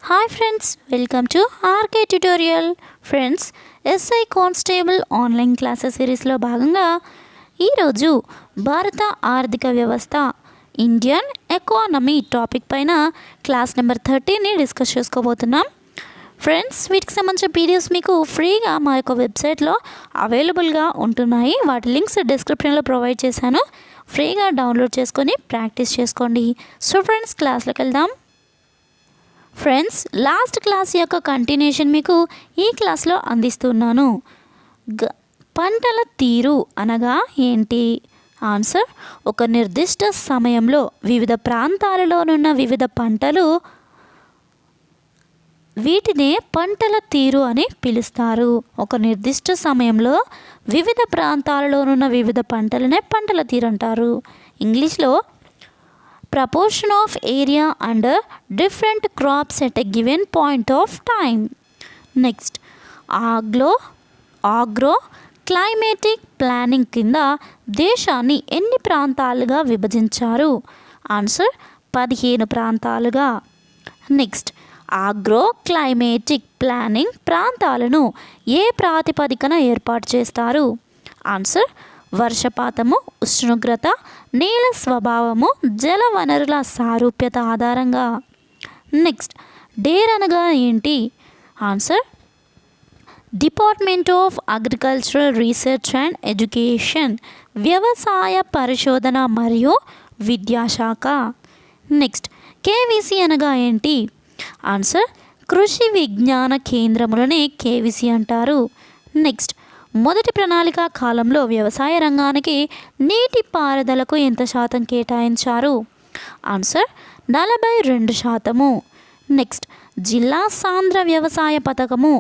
Hi friends, welcome to RK tutorial. Friends, SI constable online classes సిరీస్లో భాగంగా ఈరోజు భారత ఆర్థిక వ్యవస్థ ఇండియన్ ఎకానమీ టాపిక్ పైన క్లాస్ నెంబర్ 30ని డిస్కస్ చేసుకోబోతున్నాం. ఫ్రెండ్స్, వీటికి సంబంధించిన పీడిఎఫ్స్ మీకు ఫ్రీగా మా యొక్క వెబ్సైట్లో అవైలబుల్గా ఉంటున్నాయి. వాటి లింక్స్ డిస్క్రిప్షన్లో ప్రొవైడ్ చేశాను. ఫ్రీగా డౌన్లోడ్ చేసుకొని ప్రాక్టీస్ చేసుకోండి. సో ఫ్రెండ్స్, క్లాస్లోకి వెళ్దాం. ఫ్రెండ్స్, లాస్ట్ క్లాస్ యొక్క కంటిన్యూషన్ మీకు ఈ క్లాస్లో అందిస్తున్నాను. పంటల తీరు అనగా ఏంటి? ఆన్సర్: ఒక నిర్దిష్ట సమయంలో వివిధ ప్రాంతాలలోనున్న వివిధ పంటలు, వీటినే పంటల తీరు అని పిలుస్తారు. ఒక నిర్దిష్ట సమయంలో వివిధ ప్రాంతాలలోనున్న వివిధ పంటలనే పంటల తీరు అంటారు. ఇంగ్లీష్లో proportion of area under different crops at a given point of time. Next, agro climatic planning కింద దేశాన్ని ఎన్ని ప్రాంతాలుగా విభజించారు? ఆన్సర్: 15 ప్రాంతాలుగా. నెక్స్ట్, ఆగ్రో క్లైమేటిక్ ప్లానింగ్ ప్రాంతాలను ఏ ప్రాతిపదికన ఏర్పాటు చేస్తారు? ఆన్సర్: వర్షపాతము, ఉష్ణోగ్రత, నేల స్వభావము, జల వనరుల సారూప్యత ఆధారంగా. నెక్స్ట్, డేర్ అనగా ఏంటి? Answer: department of agricultural research and education, వ్యవసాయ పరిశోధన మరియు విద్యాశాఖ. నెక్స్ట్, కేవీసీ అనగా ఏంటి? ఆన్సర్: కృషి విజ్ఞాన కేంద్రములనే కేవీసీ అంటారు. నెక్స్ట్, మొదటి ప్రణాళిక కాలంలో వ్యవసాయ రంగానికి నీటి పారుదలకు ఎంత శాతం కేటాయించారు? ఆన్సర్: 42%. నెక్స్ట్, జిల్లా సాంద్ర వ్యవసాయ పథకము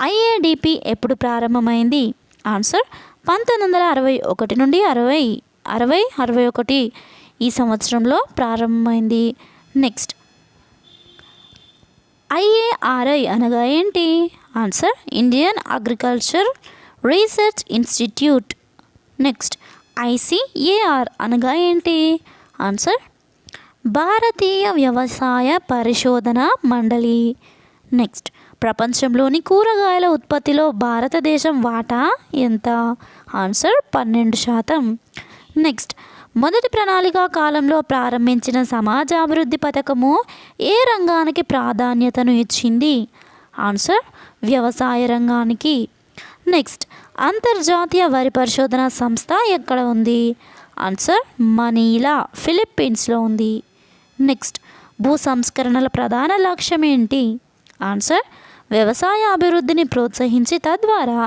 ఐఏడిపి ఎప్పుడు ప్రారంభమైంది? ఆన్సర్: 1961 నుండి 61 ఈ సంవత్సరంలో ప్రారంభమైంది. నెక్స్ట్, ఐఏఆర్ఐ అనగా ఏంటి? Answer: Indian agriculture research institute. Next, ICAR అనగా ఏంటి? ఆన్సర్: భారతీయ వ్యవసాయ పరిశోధన మండలి. నెక్స్ట్, ప్రపంచంలోని కూరగాయల ఉత్పత్తిలో భారతదేశం వాటా ఎంత? ఆన్సర్: 12%. నెక్స్ట్, మొదటి ప్రణాళిక కాలంలో ప్రారంభించిన సమాజాభివృద్ధి పథకము ఏ రంగానికి ప్రాధాన్యతను ఇచ్చింది? ఆన్సర్: వ్యవసాయ రంగానికి. నెక్స్ట్, అంతర్జాతీయ వరి పరిశోధన సంస్థ ఎక్కడ ఉంది? ఆన్సర్: మనీలా, ఫిలిప్పీన్స్లో ఉంది. నెక్స్ట్, భూ సంస్కరణల ప్రధాన లక్ష్యం ఏంటి? ఆన్సర్: వ్యవసాయ అభివృద్ధిని ప్రోత్సహించి తద్వారా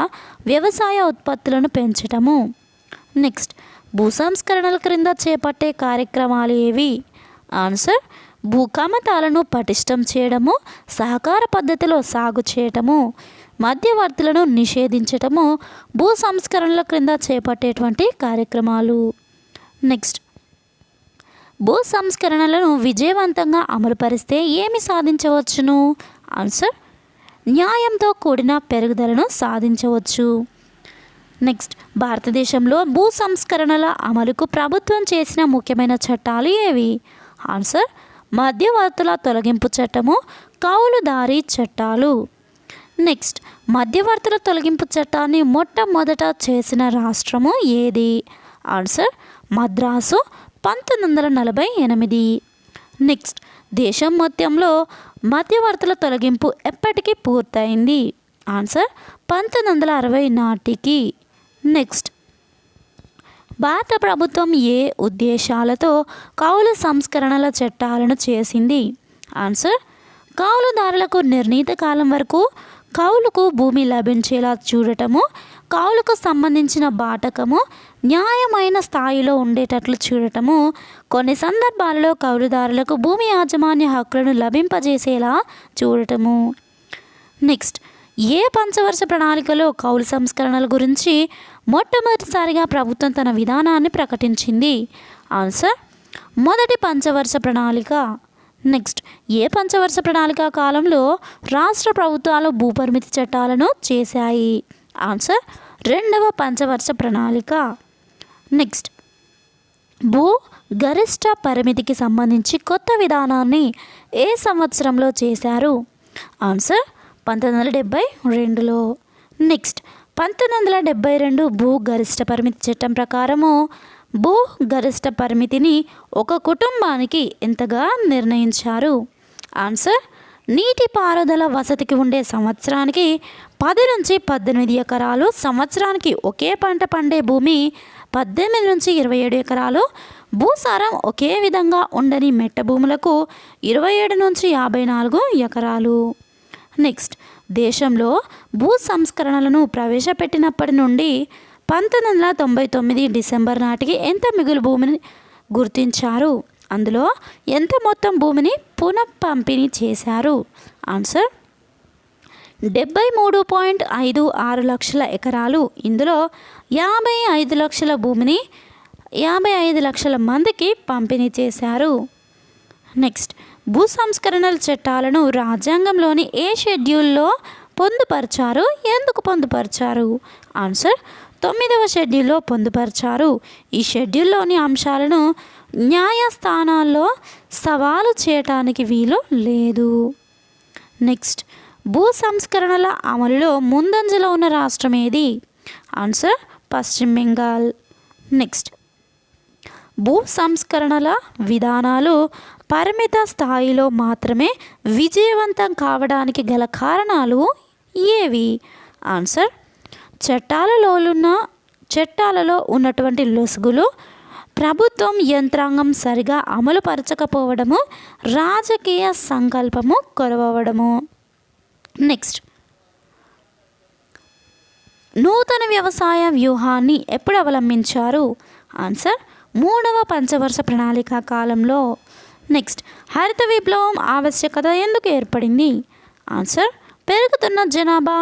వ్యవసాయ ఉత్పత్తులను పెంచటము. నెక్స్ట్, భూ సంస్కరణల క్రింద చేపట్టే కార్యక్రమాలు ఏవి? ఆన్సర్: భూకమతాలను పటిష్టం చేయడము, సహకార పద్ధతిలో సాగు చేయటము, మధ్యవర్తులను నిషేధించటము భూ సంస్కరణల క్రింద చేపట్టేటువంటి కార్యక్రమాలు. నెక్స్ట్, భూ సంస్కరణలను విజయవంతంగా అమలుపరిస్తే ఏమి సాధించవచ్చును? ఆన్సర్: న్యాయంతో కూడిన పెరుగుదలను సాధించవచ్చు. నెక్స్ట్, భారతదేశంలో భూ సంస్కరణల అమలుకు ప్రభుత్వం చేసిన ముఖ్యమైన చట్టాలు ఏవి? ఆన్సర్: మధ్యవర్తుల తొలగింపు చట్టము, కౌలుదారీ చట్టాలు. నెక్స్ట్, మధ్యవర్తుల తొలగింపు చట్టాన్ని మొట్టమొదట చేసిన రాష్ట్రము ఏది? ఆన్సర్: మద్రాసు, 1948. నెక్స్ట్, దేశం మొత్తంలో మధ్యవర్తుల తొలగింపు ఎప్పటికీ పూర్తయింది? ఆన్సర్: 1960 నాటికి. నెక్స్ట్, భారత ప్రభుత్వం ఏ ఉద్దేశాలతో కౌలు సంస్కరణల చట్టాలను చేసింది? ఆన్సర్: కౌలుదారులకు నిర్ణీత కాలం వరకు కౌలుకు భూమి లభించేలా చూడటము, కౌలుకు సంబంధించిన బాటకము న్యాయమైన స్థాయిలో ఉండేటట్లు చూడటము, కొన్ని సందర్భాలలో కౌలుదారులకు భూమి యాజమాన్య హక్కులను లభింపజేసేలా చూడటము. నెక్స్ట్, ఏ పంచవర్ష ప్రణాళికలో కౌలు సంస్కరణల గురించి మొట్టమొదటిసారిగా ప్రభుత్వం తన విధానాన్ని ప్రకటించింది? ఆన్సర్: మొదటి పంచవర్ష ప్రణాళిక. నెక్స్ట్, ఏ పంచవర్ష ప్రణాళిక కాలంలో రాష్ట్ర ప్రభుత్వాలు భూపరిమితి చట్టాలను చేశాయి? ఆన్సర్: రెండవ పంచవర్ష ప్రణాళిక. నెక్స్ట్, భూ గరిష్ట పరిమితికి సంబంధించి కొత్త విధానాన్ని ఏ సంవత్సరంలో చేశారు? ఆన్సర్ 1972లో. నెక్స్ట్ 1972 భూ గరిష్ట పరిమితి చట్టం ప్రకారము భూ గరిష్ట పరిమితిని ఒక కుటుంబానికి ఎంతగా నిర్ణయించారు? ఆన్సర్ నీటిపారుదల వసతికి ఉండే సంవత్సరానికి 10 నుంచి 18 ఎకరాలు, సంవత్సరానికి ఒకే పంట పండే భూమి 18 నుంచి 27 ఎకరాలు, భూసారం ఒకే విధంగా ఉండని మెట్ట భూములకు 27 నుంచి 54 ఎకరాలు. నెక్స్ట్ దేశంలో భూ సంస్కరణలను ప్రవేశపెట్టినప్పటి నుండి 1999 డిసెంబర్ నాటికి ఎంత మిగులు భూమిని గుర్తించారు? అందులో ఎంత మొత్తం భూమిని పునఃపంపిణీ చేశారు? ఆన్సర్ 73.56 లక్షల ఎకరాలు. ఇందులో 55 లక్షల భూమిని 55 లక్షల మందికి పంపిణీ చేశారు. నెక్స్ట్ భూ సంస్కరణల చట్టాలను రాజ్యాంగంలోని ఏ షెడ్యూల్లో పొందుపరిచారు? ఎందుకు పొందుపరిచారు? ఆన్సర్ 9వ షెడ్యూల్లో పొందుపరిచారు. ఈ షెడ్యూల్లోని అంశాలను న్యాయస్థానాల్లో సవాలు చేయటానికి వీలు లేదు. నెక్స్ట్ భూ సంస్కరణల అమలులో ముందంజలో ఉన్న రాష్ట్రం ఏది? ఆన్సర్ పశ్చిమ బెంగాల్. నెక్స్ట్ భూ సంస్కరణల విధానాలు పరిమిత స్థాయిలో మాత్రమే విజయవంతం కావడానికి గల కారణాలు ఏవి? ఆన్సర్ చట్టాలలో ఉన్నటువంటి లొసుగులు, ప్రభుత్వం యంత్రాంగం సరిగా అమలు పరచకపోవడము, రాజకీయ సంకల్పము కొరవడము. నెక్స్ట్ నూతన వ్యవసాయ వ్యూహాన్ని ఎప్పుడు అవలంబించారు? ఆన్సర్ 3వ పంచవర్ష ప్రణాళిక కాలంలో. నెక్స్ట్ హరిత విప్లవం ఆవశ్యకత ఎందుకు ఏర్పడింది? ఆన్సర్ పెరుగుతున్న జనాభా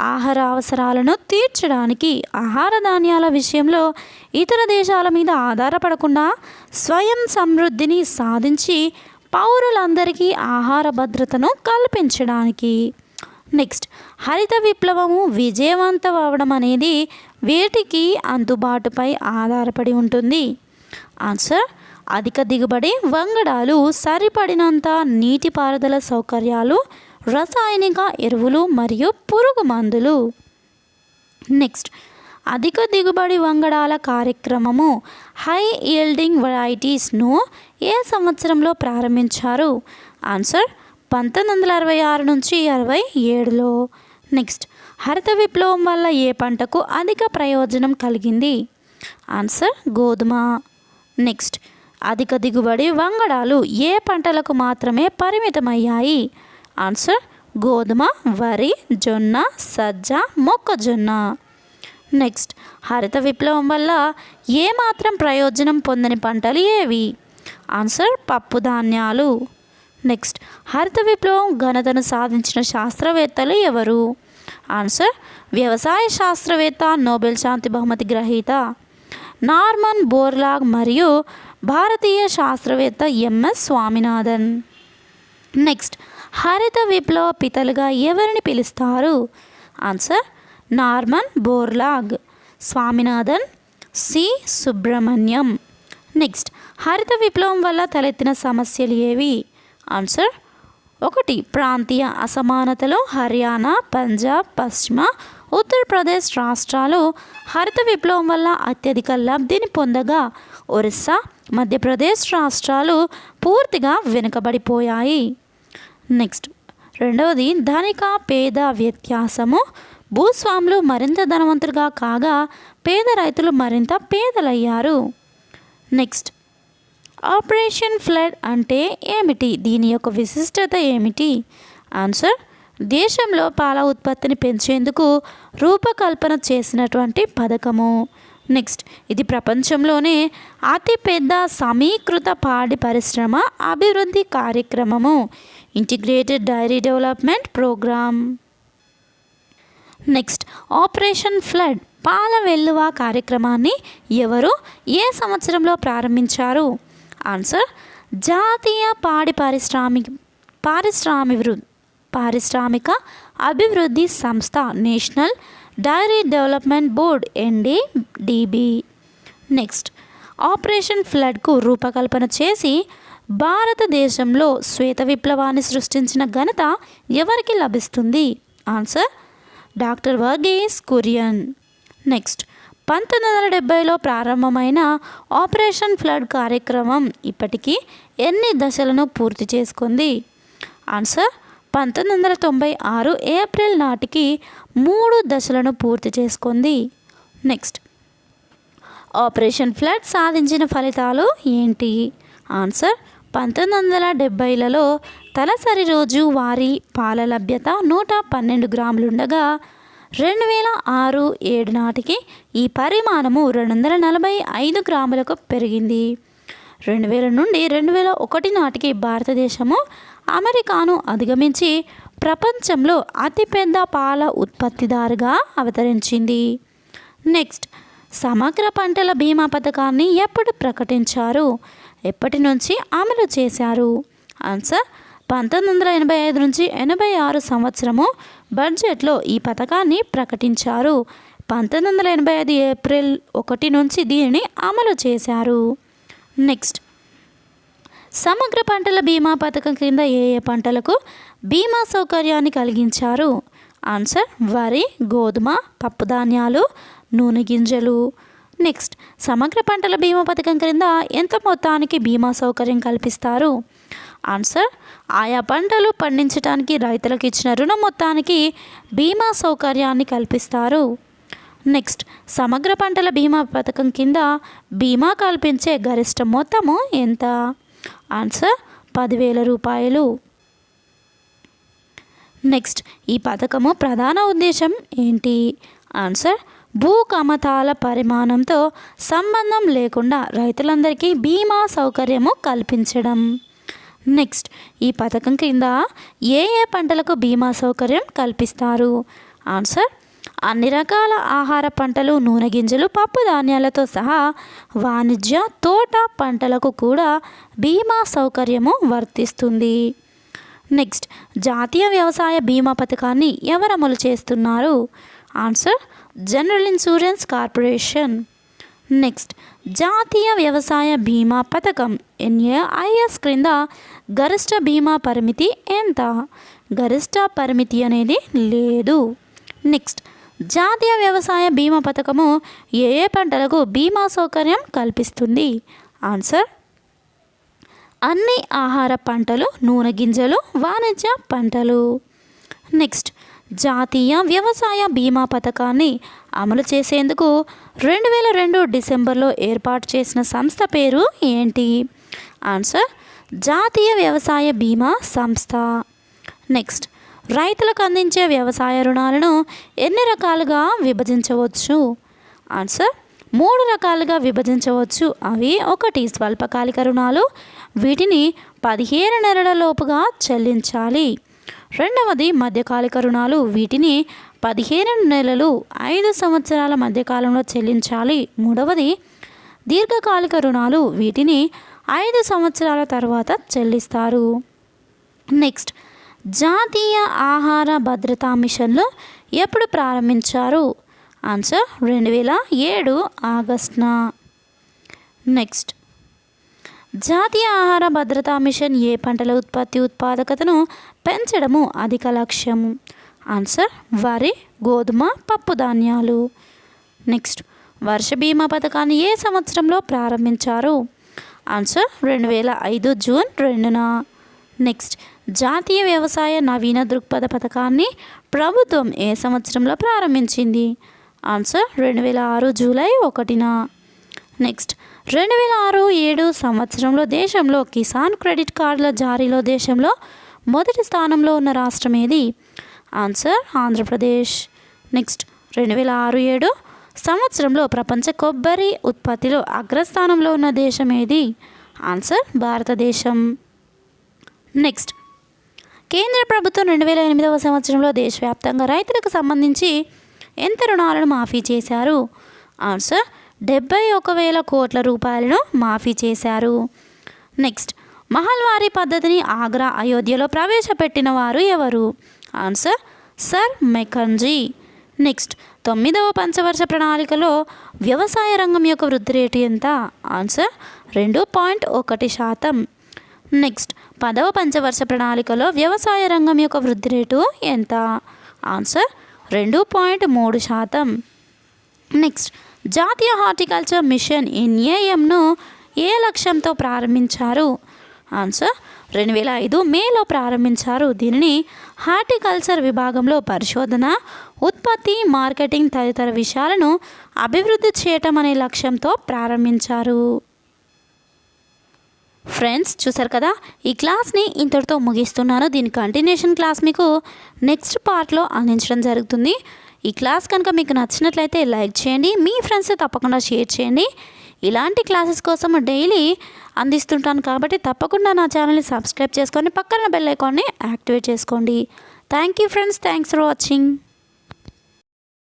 ఆహార అవసరాలను తీర్చడానికి, ఆహార ధాన్యాల విషయంలో ఇతర దేశాల మీద ఆధారపడకుండా స్వయం సమృద్ధిని సాధించి పౌరులందరికీ ఆహార భద్రతను కల్పించడానికి. నెక్స్ట్ హరిత విప్లవము విజయవంతం అవడం అనేది వేటికి అందుబాటుపై ఆధారపడి ఉంటుంది? ఆన్సర్ అధిక దిగుబడి వంగడాలు, సరిపడినంత నీటిపారుదల సౌకర్యాలు, రసాయనిక ఎరువులు మరియు పురుగు మందులు. నెక్స్ట్ అధిక దిగుబడి వంగడాల కార్యక్రమము హై ఈల్డింగ్ వెరైటీస్ను ఏ సంవత్సరంలో ప్రారంభించారు? ఆన్సర్ 1966 నుంచి 67లో. నెక్స్ట్ హరిత విప్లవం వల్ల ఏ పంటకు అధిక ప్రయోజనం కలిగింది? ఆన్సర్ గోధుమ. నెక్స్ట్ అధిక దిగుబడి వంగడాలు ఏ పంటలకు మాత్రమే పరిమితమయ్యాయి? ఆన్సర్ గోధుమ, వరి, జొన్న, సజ్జ, మొక్కజొన్న. నెక్స్ట్ హరిత విప్లవం వల్ల ఏమాత్రం ప్రయోజనం పొందని పంటలు ఏవి? ఆన్సర్ పప్పు ధాన్యాలు. నెక్స్ట్ హరిత విప్లవం ఘనతను సాధించిన శాస్త్రవేత్తలు ఎవరు? ఆన్సర్ వ్యవసాయ శాస్త్రవేత్త, నోబెల్ శాంతి బహుమతి గ్రహీత నార్మన్ బోర్లాగ్ మరియు భారతీయ శాస్త్రవేత్త ఎంఎస్ స్వామినాథన్. నెక్స్ట్ హరిత విప్లవ పితలుగా ఎవరిని పిలుస్తారు? Answer Norman Borlaug, Swaminathan, C Subramaniam. Next హరిత విప్లవం వల్ల తలెత్తిన సమస్యలు ఏవి? ఆన్సర్ 1 ప్రాంతీయ అసమానతలు. హర్యానా, పంజాబ్, పశ్చిమ ఉత్తరప్రదేశ్ రాష్ట్రాలు హరిత విప్లవం వల్ల అత్యధిక లబ్ధిని పొందగా, ఒరిస్సా, మధ్యప్రదేశ్ రాష్ట్రాలు పూర్తిగా వెనుకబడిపోయాయి. నెక్స్ట్ రెండవది ధనిక పేద వ్యత్యాసము. భూస్వాములు మరింత ధనవంతులుగా కాగా పేద రైతులు మరింత పేదలయ్యారు. నెక్స్ట్ ఆపరేషన్ ఫ్లడ్ అంటే ఏమిటి? దీని యొక్క విశిష్టత ఏమిటి? ఆన్సర్ దేశంలో పాల ఉత్పత్తిని పెంచేందుకు రూపకల్పన చేసినటువంటి పథకము. నెక్స్ట్ ఇది ప్రపంచంలోనే అతిపెద్ద సమీకృత పాడి పరిశ్రమ అభివృద్ధి కార్యక్రమము, integrated dairy development programme. Next operation flood పాల వెల్లువ కార్యక్రమాన్ని ఎవరు ఏ సంవత్సరంలో ప్రారంభించారు? ఆన్సర్ జాతీయ పాడి పారిశ్రామిక అభివృద్ధి సంస్థ, national dairy development board, NDDB. Next operation ఫ్లడ్కు రూపకల్పన చేసి భారతదేశంలో శ్వేత విప్లవాన్ని సృష్టించిన ఘనత ఎవరికి లభిస్తుంది? Answer doctor Verghese Kurien. Next 1970లో ప్రారంభమైన ఆపరేషన్ ఫ్లడ్ కార్యక్రమం ఇప్పటికీ ఎన్ని దశలను పూర్తి చేసుకుంది? ఆన్సర్ 1996 ఏప్రిల్ నాటికి 3 దశలను పూర్తి చేసుకుంది. నెక్స్ట్ ఆపరేషన్ ఫ్లడ్ సాధించిన ఫలితాలు ఏంటి? ఆన్సర్ 1970లలో తలసరి రోజు వారి పాల లభ్యత 112 గ్రాములుండగా 2006-7 నాటికి ఈ పరిమాణము 245 గ్రాములకు పెరిగింది. 2000 నుండి 2001 నాటికి భారతదేశము అమెరికాను అధిగమించి ప్రపంచంలో అతిపెద్ద పాల ఉత్పత్తిదారుగా అవతరించింది. నెక్స్ట్ సమగ్ర పంటల బీమా పథకాన్ని ఎప్పుడు ప్రకటించారు? ఎప్పటి నుంచి అమలు చేశారు? ఆన్సర్ 1985 నుంచి 86 సంవత్సరము బడ్జెట్లో ఈ పథకాన్ని ప్రకటించారు. 1985 ఏప్రిల్ 1 నుంచి దీనిని అమలు చేశారు. నెక్స్ట్ సమగ్ర పంటల బీమా పథకం కింద ఏ ఏ పంటలకు బీమా సౌకర్యాన్ని కలిగించారు? ఆన్సర్ వరి, గోధుమ, పప్పుధాన్యాలు, నూనె గింజలు. నెక్స్ట్ సమగ్ర పంటల బీమా పథకం క్రింద ఎంత మొత్తానికి బీమా సౌకర్యం కల్పిస్తారు? ఆన్సర్ ఆయా పంటలు పండించడానికి రైతులకు ఇచ్చిన రుణ మొత్తానికి బీమా సౌకర్యాన్ని కల్పిస్తారు. నెక్స్ట్ సమగ్ర పంటల బీమా పథకం కింద బీమా కల్పించే గరిష్ట మొత్తము ఎంత? ఆన్సర్ 10,000 రూపాయలు. నెక్స్ట్ ఈ పథకము ప్రధాన ఉద్దేశం ఏంటి? ఆన్సర్ భూ కమతాల పరిమాణంతో సంబంధం లేకుండా రైతులందరికీ బీమా సౌకర్యము కల్పించడం. నెక్స్ట్ ఈ పథకం కింద ఏ ఏ పంటలకు బీమా సౌకర్యం కల్పిస్తారు? ఆన్సర్ అన్ని రకాల ఆహార పంటలు, నూనె గింజలు, పప్పు ధాన్యాలతో సహా వాణిజ్య తోట పంటలకు కూడా బీమా సౌకర్యము వర్తిస్తుంది. నెక్స్ట్ జాతీయ వ్యవసాయ బీమా పథకాన్ని ఎవరు అమలు చేస్తున్నారు? Answer general insurance corporation. Next జాతీయ వ్యవసాయ బీమా పథకం NAIS క్రింద గరిష్ట బీమా పరిమితి ఎంత? గరిష్ట పరిమితి అనేది లేదు. నెక్స్ట్ జాతీయ వ్యవసాయ బీమా పథకము ఏ ఏ పంటలకు బీమా సౌకర్యం కల్పిస్తుంది? ఆన్సర్ అన్ని ఆహార పంటలు, నూనె గింజలు, వాణిజ్య పంటలు. నెక్స్ట్ జాతీయ వ్యవసాయ బీమా పథకాన్ని అమలు చేసేందుకు 2002 డిసెంబర్లో ఏర్పాటు చేసిన సంస్థ పేరు ఏంటి? ఆన్సర్ జాతీయ వ్యవసాయ బీమా సంస్థ. నెక్స్ట్ రైతులకు అందించే వ్యవసాయ రుణాలను ఎన్ని రకాలుగా విభజించవచ్చు? ఆన్సర్ 3 రకాలుగా విభజించవచ్చు. అవి 1 స్వల్పకాలిక రుణాలు, వీటిని 15 నెలల లోపుగా చెల్లించాలి. 2వది మధ్యకాలిక రుణాలు, వీటిని 15 నెలలు 5 సంవత్సరాల మధ్యకాలంలో చెల్లించాలి. 3వది దీర్ఘకాలిక రుణాలు, వీటిని 5 సంవత్సరాల తర్వాత చెల్లిస్తారు. నెక్స్ట్ జాతీయ ఆహార భద్రతా మిషన్లు ఎప్పుడు ప్రారంభించారు? ఆన్సర్ 2007 ఆగస్టున. నెక్స్ట్ జాతీయ ఆహార భద్రతా మిషన్ ఏ పంటల ఉత్పాదకతను పెంచడము అధిక లక్ష్యం? ఆన్సర్ వరి, గోధుమ, పప్పు ధాన్యాలు. నెక్స్ట్ వర్ష బీమా పథకాన్ని ఏ సంవత్సరంలో ప్రారంభించారు? Answer 2005 June 2న. నెక్స్ట్ జాతీయ వ్యవసాయ నవీన దృక్పథ పథకాన్ని ప్రభుత్వం ఏ సంవత్సరంలో ప్రారంభించింది? Answer 2006 July 1న. నెక్స్ట్ 2006-7 సంవత్సరంలో దేశంలో కిసాన్ క్రెడిట్ కార్డుల జారీలో దేశంలో మొదటి స్థానంలో ఉన్న రాష్ట్రం ఏది? ఆన్సర్ ఆంధ్రప్రదేశ్. నెక్స్ట్ 2006-7 సంవత్సరంలో ప్రపంచ కొబ్బరి ఉత్పత్తిలో అగ్రస్థానంలో ఉన్న దేశం ఏది? ఆన్సర్ భారతదేశం. నెక్స్ట్ కేంద్ర ప్రభుత్వం 2008వ సంవత్సరంలో దేశవ్యాప్తంగా రైతులకు సంబంధించి ఎంత రుణాలను మాఫీ చేశారు? ఆన్సర్ 71,000 కోట్ల రూపాయలను మాఫీ చేశారు. నెక్స్ట్ మహల్వారీ పద్ధతిని ఆగ్రా, అయోధ్యలో ప్రవేశపెట్టిన వారు ఎవరు? Answer sir Mackenzie. నెక్స్ట్ 9వ పంచవర్ష ప్రణాళికలో వ్యవసాయ రంగం యొక్క వృద్ధి రేటు ఎంత? ఆన్సర్ 2.1%. నెక్స్ట్ 10వ పంచవర్ష ప్రణాళికలో వ్యవసాయ రంగం యొక్క వృద్ధి రేటు ఎంత? ఆన్సర్ 2.3%. నెక్స్ట్ జాతీయ హార్టికల్చర్ మిషన్ ఎన్ఏఎంను ఏ లక్ష్యంతో ప్రారంభించారు? ఆన్సర్ 2005 మేలో ప్రారంభించారు. దీనిని హార్టికల్చర్ విభాగంలో పరిశోధన, ఉత్పత్తి, మార్కెటింగ్ తదితర విషయాలను అభివృద్ధి చేయటం అనే లక్ష్యంతో ప్రారంభించారు. ఫ్రెండ్స్ చూసారు కదా, ఈ క్లాస్ని ఇంతటితో ముగిస్తున్నాను. దీని కంటిన్యూషన్ క్లాస్ మీకు నెక్స్ట్ పార్ట్లో అందించడం జరుగుతుంది. ఈ క్లాస్ కనుక మీకు నచ్చినట్లయితే లైక్ చేయండి, మీ ఫ్రెండ్స్ తప్పకుండా షేర్ చేయండి. ఇలాంటి క్లాసెస్ కోసం డైలీ అందిస్తుంటాను కాబట్టి తప్పకుండా నా ఛానల్ని సబ్స్క్రైబ్ చేసుకొని పక్కన బెల్ ఐకాన్ని యాక్టివేట్ చేసుకోండి. Thank you friends, thanks for watching.